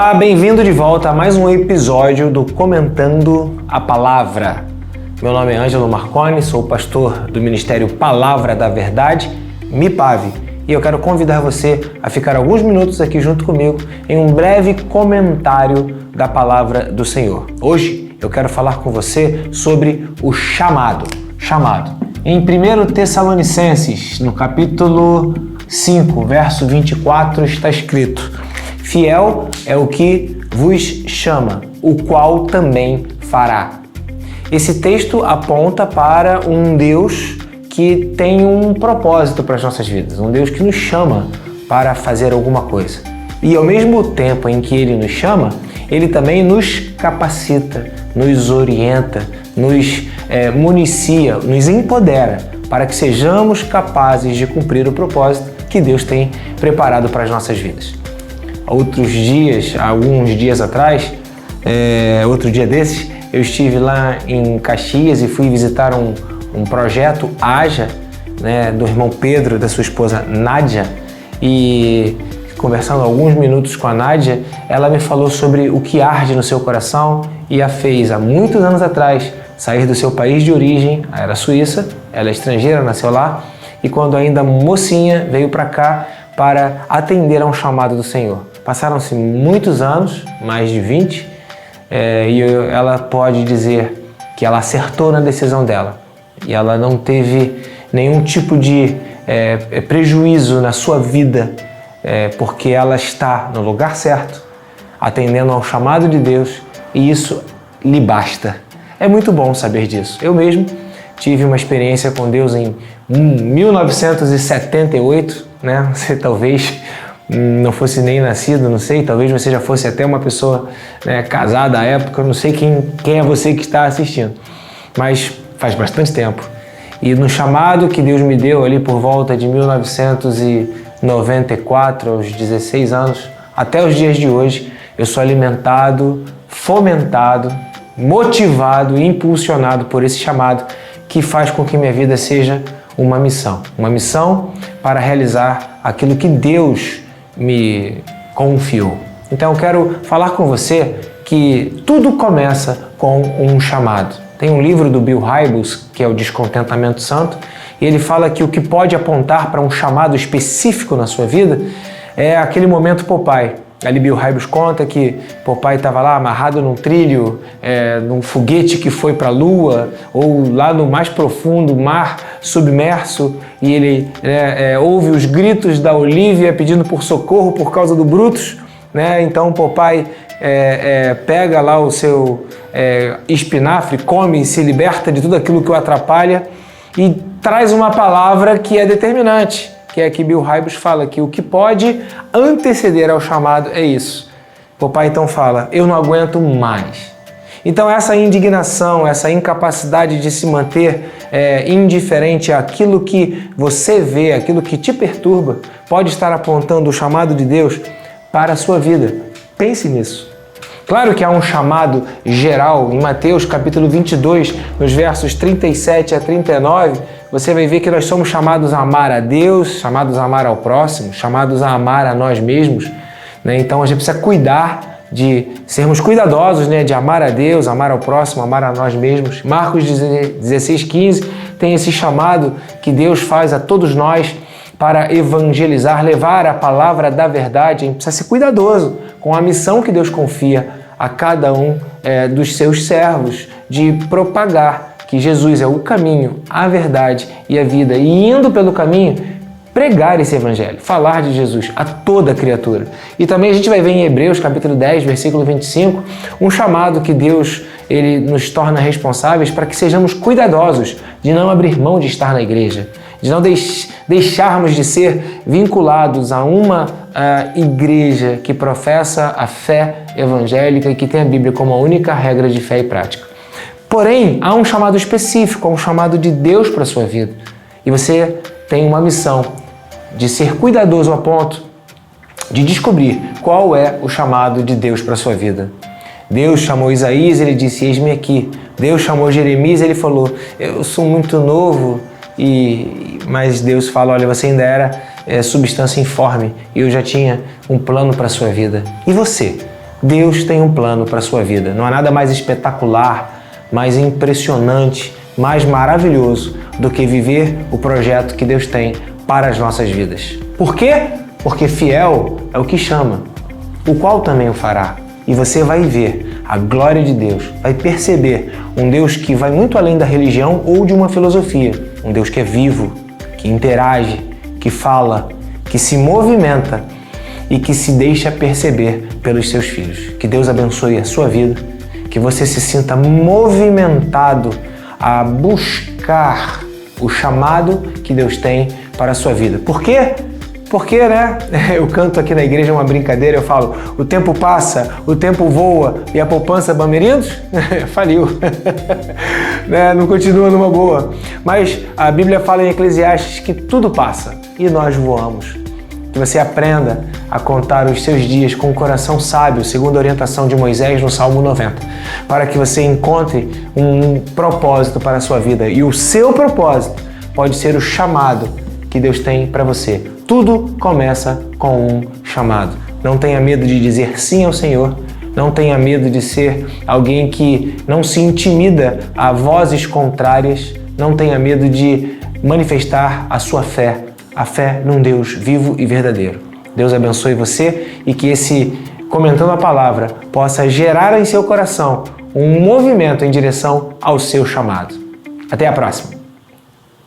Olá, bem-vindo de volta a mais um episódio do Comentando a Palavra. Meu nome é Ângelo Marconi, sou pastor do Ministério Palavra da Verdade, MIPAV, e eu quero convidar você a ficar alguns minutos aqui junto comigo em um breve comentário da Palavra do Senhor. Hoje eu quero falar com você sobre o chamado. Em 1 Tessalonicenses, no capítulo 5, verso 24, está escrito: Fiel é o que vos chama, o qual também fará. Esse texto aponta para um Deus que tem um propósito para as nossas vidas, um Deus que nos chama para fazer alguma coisa. E ao mesmo tempo em que Ele nos chama, Ele também nos capacita, nos orienta, nos municia, nos empodera para que sejamos capazes de cumprir o propósito que Deus tem preparado para as nossas vidas. Alguns dias atrás, outro dia desses, eu estive lá em Caxias e fui visitar um projeto AJA, né, do irmão Pedro e da sua esposa Nádia, e conversando alguns minutos com a Nádia, ela me falou sobre o que arde no seu coração e a fez há muitos anos atrás sair do seu país de origem, era Suíça, ela é estrangeira, nasceu lá, e quando ainda mocinha veio para cá para atender a um chamado do Senhor. Passaram-se muitos anos, mais de 20, e ela pode dizer que ela acertou na decisão dela. E ela não teve nenhum tipo de prejuízo na sua vida, porque ela está no lugar certo, atendendo ao chamado de Deus, e isso lhe basta. É muito bom saber disso. Eu mesmo tive uma experiência com Deus em 1978, né? Você talvez não fosse nem nascido, não sei, talvez você já fosse até uma pessoa, né, casada à época, eu não sei quem é você que está assistindo, mas faz bastante tempo. E no chamado que Deus me deu ali por volta de 1994, aos 16 anos, até os dias de hoje, eu sou alimentado, fomentado, motivado e impulsionado por esse chamado que faz com que minha vida seja uma missão para realizar aquilo que Deus me confiou. Então eu quero falar com você que tudo começa com um chamado. Tem um livro do Bill Hybels, que é o Descontentamento Santo, e ele fala que o que pode apontar para um chamado específico na sua vida é aquele momento Popeye. Ali Bill Hybels conta que Popeye estava lá amarrado num trilho, num foguete que foi para a lua, ou lá no mais profundo mar submerso, e ele ouve os gritos da Olivia pedindo por socorro por causa do Brutus, né? Então Popeye pega lá o seu espinafre, come e se liberta de tudo aquilo que o atrapalha e traz uma palavra que é determinante, que é que Bill Hybels fala que o que pode anteceder ao chamado é isso. Popeye então fala: eu não aguento mais. Então essa indignação, essa incapacidade de se manter indiferente àquilo que você vê, aquilo que te perturba, pode estar apontando o chamado de Deus para a sua vida. Pense nisso. Claro que há um chamado geral. Em Mateus capítulo 22, nos versos 37 a 39, você vai ver que nós somos chamados a amar a Deus, chamados a amar ao próximo, chamados a amar a nós mesmos, né? Então a gente precisa cuidar de sermos cuidadosos, né? De amar a Deus, amar ao próximo, amar a nós mesmos. Marcos 16:15 tem esse chamado que Deus faz a todos nós para evangelizar, levar a palavra da verdade. A gente precisa ser cuidadoso com a missão que Deus confia a cada um dos seus servos, de propagar que Jesus é o caminho, a verdade e a vida, e indo pelo caminho, pregar esse evangelho, falar de Jesus a toda criatura. E também a gente vai ver em Hebreus capítulo 10, versículo 25, um chamado que Deus ele nos torna responsáveis para que sejamos cuidadosos de não abrir mão de estar na igreja, de não deixarmos de ser vinculados a uma igreja que professa a fé evangélica e que tem a Bíblia como a única regra de fé e prática. Porém, há um chamado específico, há um chamado de Deus para a sua vida. E você tem uma missão de ser cuidadoso a ponto de descobrir qual é o chamado de Deus para a sua vida. Deus chamou Isaías, ele disse: eis-me aqui. Deus chamou Jeremias, ele falou: eu sou muito novo, mas Deus fala: olha, você ainda era substância informe e eu já tinha um plano para a sua vida. E você? Deus tem um plano para a sua vida. Não há nada mais espetacular, mais impressionante, mais maravilhoso do que viver o projeto que Deus tem para as nossas vidas. Por quê? Porque fiel é o que chama, o qual também o fará. E você vai ver a glória de Deus, vai perceber um Deus que vai muito além da religião ou de uma filosofia. Um Deus que é vivo, que interage, que fala, que se movimenta e que se deixa perceber pelos seus filhos. Que Deus abençoe a sua vida, que você se sinta movimentado a buscar o chamado que Deus tem para a sua vida. Por quê? Porque, né? Eu canto aqui na igreja uma brincadeira, eu falo, o tempo passa, o tempo voa e a poupança Bamerindos faliu. Né? Não continua numa boa. Mas a Bíblia fala em Eclesiastes que tudo passa e nós voamos. Que você aprenda a contar os seus dias com o coração sábio, segundo a orientação de Moisés no Salmo 90, para que você encontre um propósito para a sua vida. E o seu propósito pode ser o chamado que Deus tem para você. Tudo começa com um chamado. Não tenha medo de dizer sim ao Senhor. Não tenha medo de ser alguém que não se intimida a vozes contrárias. Não tenha medo de manifestar a sua fé, a fé num Deus vivo e verdadeiro. Deus abençoe você e que esse Comentando a Palavra possa gerar em seu coração um movimento em direção ao seu chamado. Até a próxima!